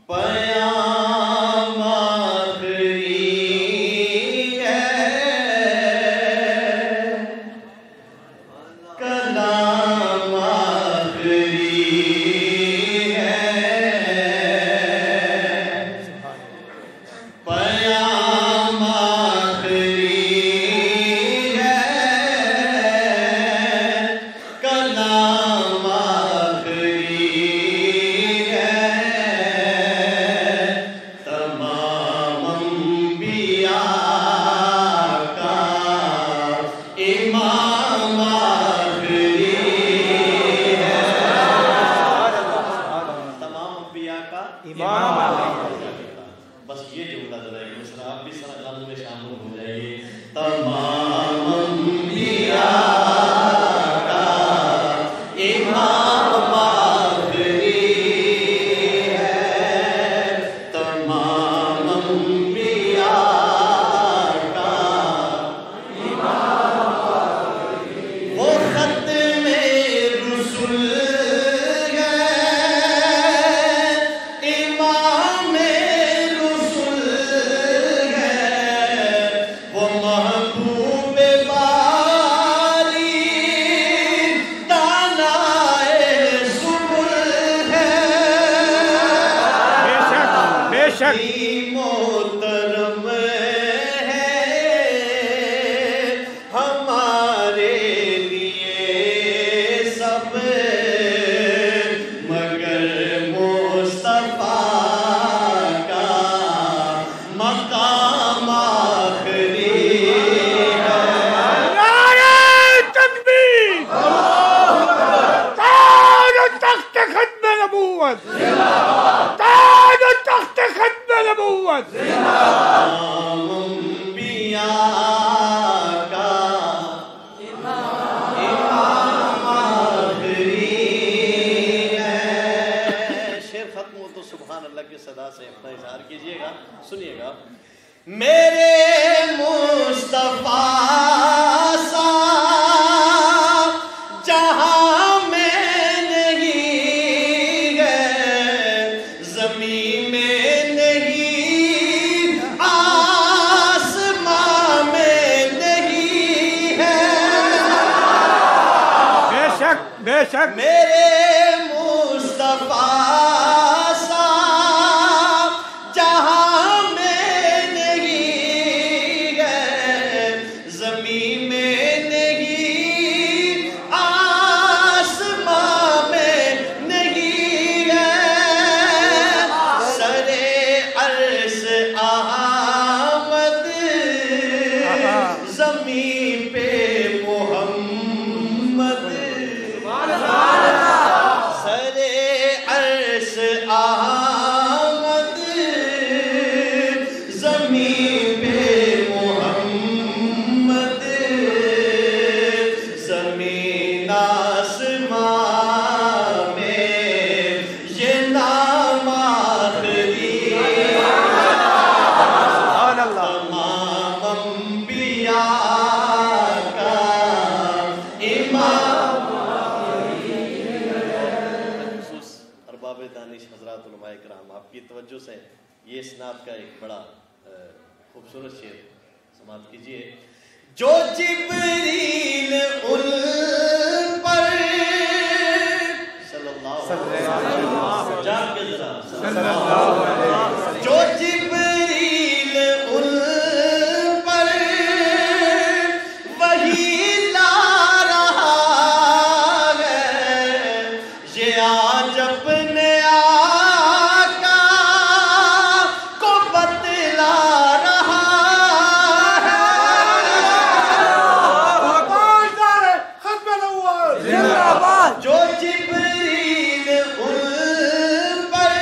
پیام آخری ہے کلام آخری ہے پیام آخری ہے کلام آخری ہے تمام انبیاء کا امام آخری ہے تمام انبیاء کا امام بس یہ جملہ ذرا ایک دوسرا آپ بھی سر غم میں شامل ہو جائیے تمام انبیاء کا امام آخری ہے تمام انبیاء کا وہ ختم رسول ہے امام رسول ہے وہ محبوب باری دانائے سبل ہے بے شک محترم ہے ہمارے لیے سب مگر مصطفیٰ کا مقام آخری ہے نعرہ تکبیر تاج و تخت ختم نبوت تاج و تخت ختم نبوت تمام انبیاء کا امام آخری ہے شعر ختم ہو تو سبحان اللہ کی صدا سے اپنا اظہار کیجئے گا سنیے گا میرے مصطفیٰ سا جہاں میں نہیں ہے زمین میں نہیں آسمان میں نہیں ہے بے شک بے شک میرے مصطفیٰ سا جہاں میں نہیں ہے زمین میں نہیں آسمان میں نہیں ہے سر عرش احمد زمین پہ محمد سر عرش احمد زمین پہ محمد زمین آسمان میں یہ نام آخری سبحان اللہ تمام انبیاء کا امام خصوص ارباب دانش حضرات علماء کرام آپ کی توجہ سے یہ اسناد کا ایک بڑا خوبصورت شعر سماعت کیجئے جو جبریل ان پر صلی اللہ علیہ وسلم جان کے ذرا جو جبریل ان پر وہی لا رہا ہے یہ آج اپنے آقا کو بتلا رہا ہے جو جبریل ان پر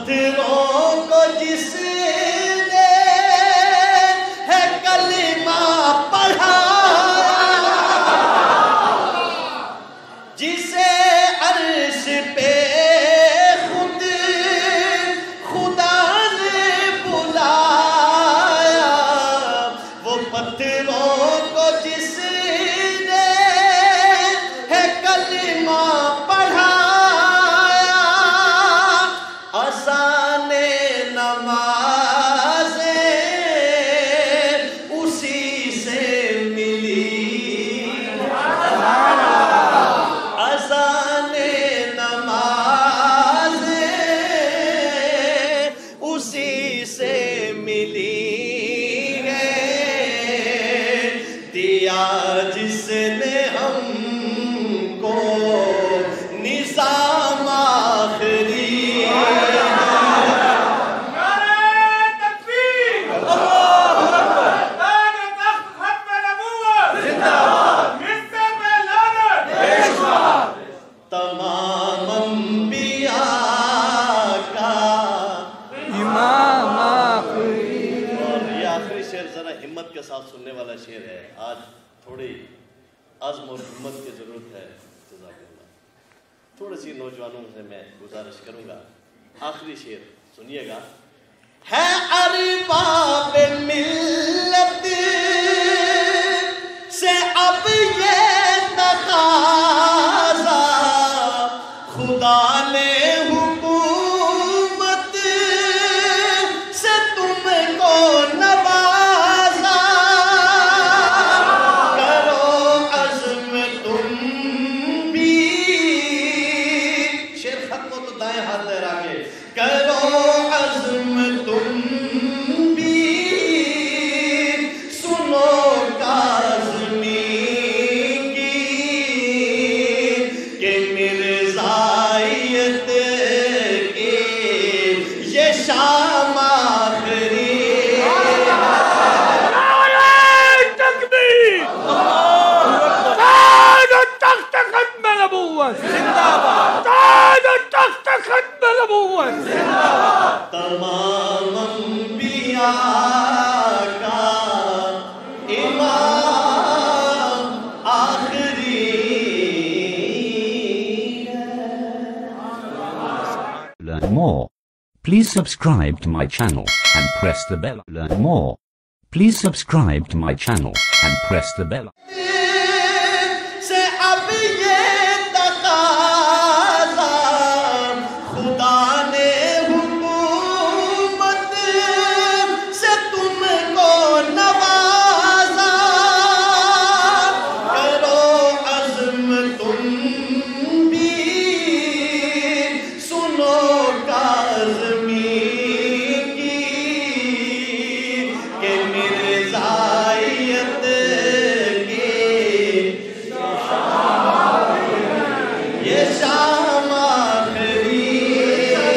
پتھروں کو جس نے ہے کلمہ پڑھایا، جسے عرش پہ خود خدا نے بلایا، وہ پتھروں کو جس نے ہے کلمہ پڑھایا، آسان نمازیں اسی سے ملی، آسان نمازیں اسی سے ملی ہے، دیا جس نے ہم کو نظام آخری، تمام انبیاء کا امام آخری. اور یہ آخری شعر ذرا ہمت کے ساتھ سننے والا شعر ہے. آج تھوڑی عزم اور ہمت کی ضرورت ہے. جزاک اللہ. تھوڑی سی نوجوانوں سے میں گزارش کروں گا. آخری شعر سنیے گا. ہے ارباب ملت سے اب یہ تقاضا، خدا نے حکومت سے تم کو نوازا، کرو عزم تم بھی، شعر ختم ہو تو دائیں ہاتھ لہرا کے، کرو عزم تم بھی، سنو کاظمی کی کہ مرزائیت کی یہ شام آخری. نعرہ تکبیر! تاج و تخت ختم نبوت! تاج و تخت ختم نبوت! تمام انبیاء کا امام آخری ہے. Learn more. Please subscribe to my channel and press the bell. Learn more. Please subscribe to my channel and press the bell. سے اب یہ تقاضا، خدا نے حکومت سے تم کو نوازا، کرو عزم تم بھی، سنو کاظمی کی کہ مرزائیت کی یہ شام آخری ہے،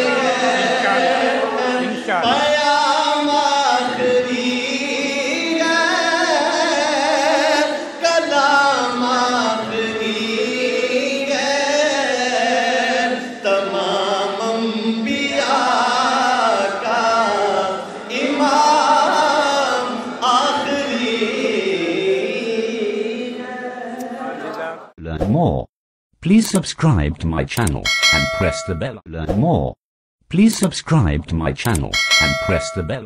قیام آخری ہے، کلام آخری ہے، تمام انبیاء کا امام آخری ہے. Learn more. Please subscribe to my channel and press the bell. Learn more. Please subscribe to my channel and press the bell.